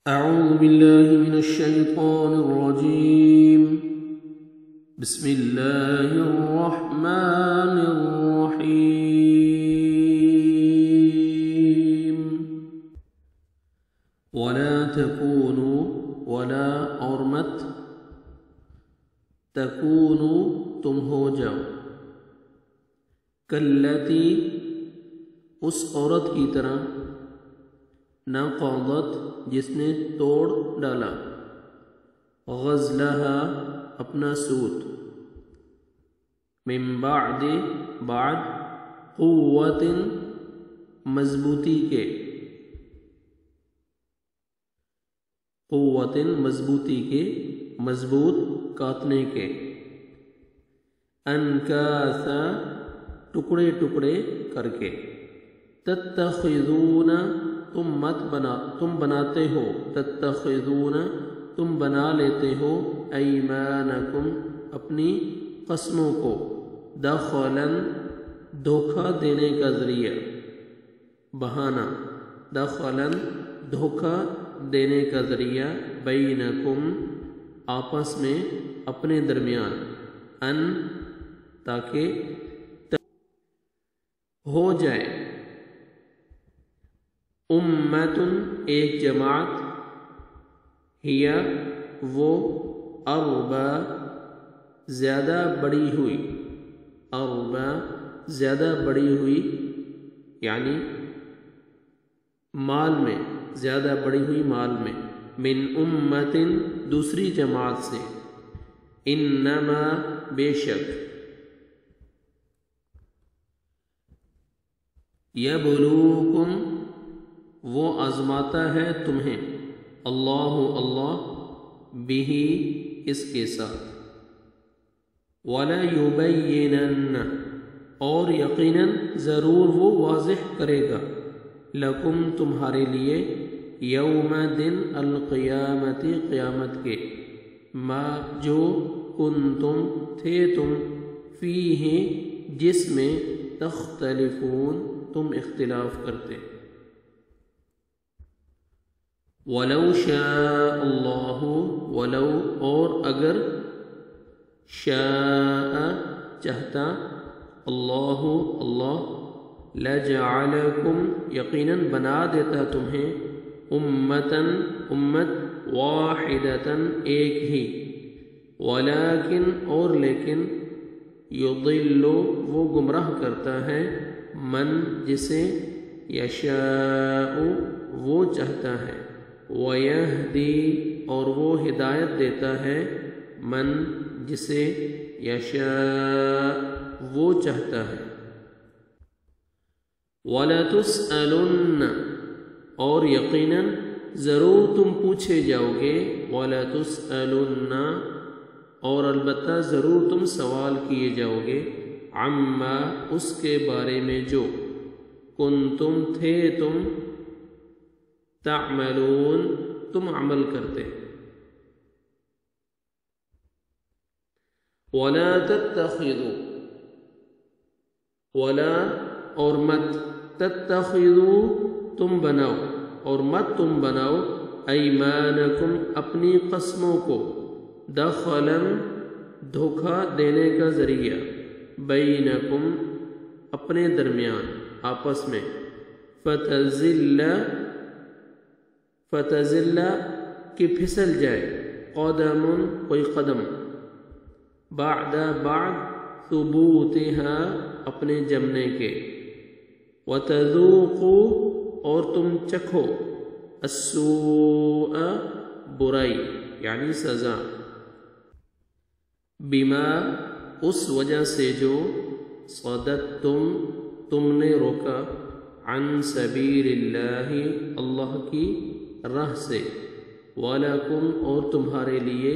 أعوذ بالله من الشيطان الرجيم. بسم الله الرحمن الرحيم. ولا تكونوا ولا اور مت تکونوا تم ہو جاؤ کلتی اس عورت کی طرح نقضت جس نے توڑ ڈالا غزلہا اپنا سوت من بعد بعد قوت مضبوطی کے قوت مضبوطی کے مضبوط کاٹنے کے انکاثا ٹکڑے ٹکڑے کر کے تتخذون تم بناتے ہو تتخذون تم بنا لیتے ہو ایمانکم اپنی قسموں کو دخلاً دھوکہ دینے کا ذریعہ بہانہ دخلاً دھوکہ دینے کا ذریعہ بینکم آپس میں اپنے درمیان ان تاکہ ہو جائے امتن ایک جماعت ہی وہ اربا زیادہ بڑی ہوئی اربا زیادہ بڑی ہوئی یعنی مال میں زیادہ بڑی ہوئی مال میں من امتن دوسری جماعت سے انما بے شک یبلوکم وہ آزماتا ہے تمہیں اللہ بھی اس کے ساتھ وَلَيُبَيِّنَنَّ اور یقیناً ضرور وہ واضح کرے گا لکم تمہارے لیے یوم دن القیامت قیامت کے ما جو کنتم تھے تم فیہ جس میں تختلفون تم اختلاف کرتے وَلَوْ شَاءَ اللَّهُ وَلَوْ اور اگر شاء چاہتا اللہ لَجَعَلَكُمْ یقیناً بنا دیتا تمہیں امت واحدتاً ایک ہی ولیکن اور لیکن یضل وہ گمراہ کرتا ہے من جسے یشاء وہ چاہتا ہے وَيَهْدِي اور وہ ہدایت دیتا ہے من جسے یشاء وہ چاہتا ہے وَلَتُسْأَلُنَّ اور یقیناً ضرور تم پوچھے جاؤ گے وَلَتُسْأَلُنَّ اور البتہ ضرور تم سوال کیے جاؤ گے عما اس کے بارے میں جو کنتم تھے تم تعملون تم عمل کرتے وَلَا تَتَّخِذُوا وَلَا اور مت تَتَّخِذُوا تم بناؤ اور مت تم بناؤ ایمانکم اپنی قسموں کو دخلاً دھوکہ دینے کا ذریعہ بینکم اپنے درمیان آپس میں فتزل کہ پھسل جائے قدم کوئی قدم بعد ثبوتها اپنے جمنے کے وتذوقوا اور تم چکھو السوء برائی یعنی سزا بما اس وجہ سے جو صددتم تم نے روکا عن سبیل اللہ اللہ کی راہ سے وَلَكُمْ اور تمہارے لیے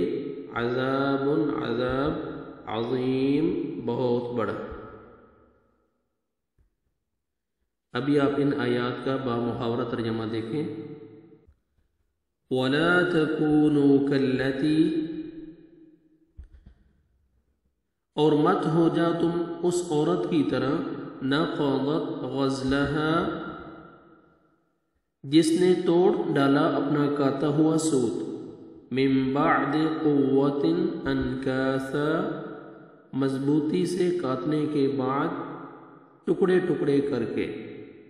عذاب عظیم بہت بڑا. ابھی آپ ان آیات کا بامحاورہ ترجمہ دیکھیں. وَلَا تَكُونُوا كَالَّتِي اور مت ہو جا تم اس عورت کی طرح نقضت غزلها جس نے توڑ ڈالا اپنا کاتا ہوا سوت، من بعد قوت انکاثا، مضبوطی سے کاٹنے کے بعد ٹکڑے ٹکڑے کر کے،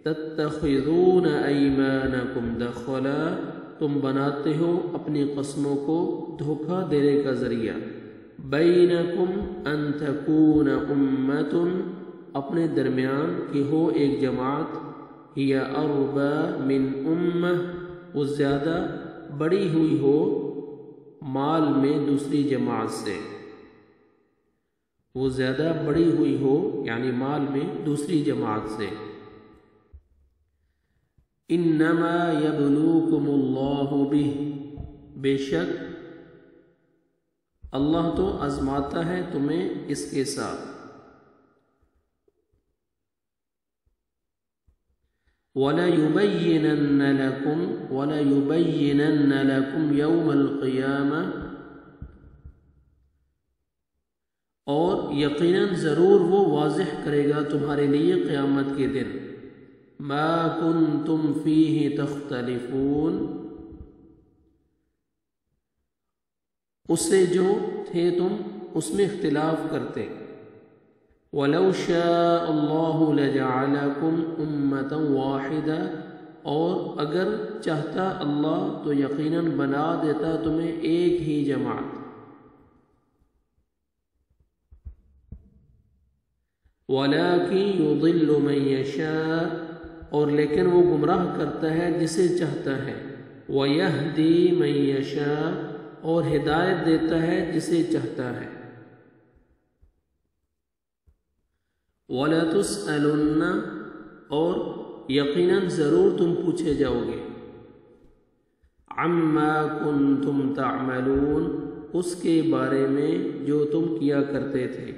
تتخذون ایمانکم دخلا، تم بناتے ہو اپنی قسموں کو دھوکہ دینے کا ذریعہ، بینکم ان تکون امت، اپنے درمیان کہ ہو ایک جماعت، ہی اربا من امہ، وہ زیادہ بڑی ہوئی ہو مال میں دوسری جماعت سے، وہ زیادہ بڑی ہوئی ہو یعنی مال میں دوسری جماعت سے۔ انما یبلوکم اللہ بہ، بے شک اللہ تو آزماتا ہے تمہیں اس کے ساتھ، وَلَيُبَيِّنَنَّ لَكُمْ يَوْمَ الْقِيَامَةِ، اور یقیناً ضرور وہ واضح کرے گا تمہارے لیے قیامت کے دن، مَا كُنْتُمْ فِيهِ تَخْتَلِفُونَ، اسے جو تھے تم اس میں اختلاف کرتے، وَلَوْ شَاءَ اللَّهُ لَجَعَلَكُمْ أُمَّةً وَاحِدَةً، اور اگر چاہتا اللہ تو یقیناً بنا دیتا تمہیں ایک ہی جماعت، وَلَكِنْ يُضِلُّ مَنْ يَشَاءُ، اور لیکن وہ گمراہ کرتا ہے جسے چاہتا ہے، وَيَهْدِي مَنْ يَشَاءُ، اور ہدایت دیتا ہے جسے چاہتا ہے، وَلَتُسْأَلُنَّ، اور یقیناً ضرور تم پوچھے جاؤ گے، عَمَّا كُنْتُمْ تَعْمَلُونَ، اس کے بارے میں جو تم کیا کرتے تھے،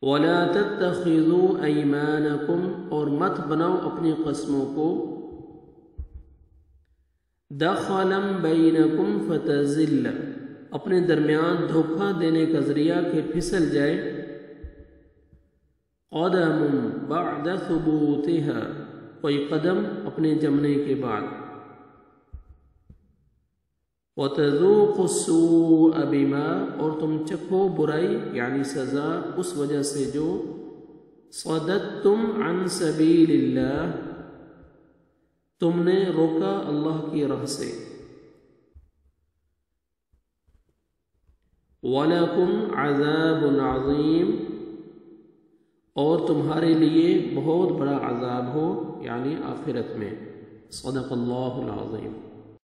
وَلَا تَتَّخِذُوا أَيْمَانَكُمْ، اور مت بناؤ اپنی قسموں کو، دَخَلًا بَيْنَكُمْ فَتَزِلَّ، اپنے درمیان دھوکہ دینے کا ذریعہ کہ پھسل جائے، قدم بعد ثبوتها، کوئی قدم اپنے جمنے کے بعد، وَتَذُوقُوا السُّوءَ بِمَا، اور تم چکھو برائی یعنی سزا اس وجہ سے جو، صددتم عن سبیل اللہ، تم نے روکا اللہ کی راہ سے، وَلَكُمْ عَذَابٌ عَظِيمٌ، اور تمہارے لیے بہت بڑا عذاب ہو یعنی آخرت میں۔ صدق اللہ العظیم۔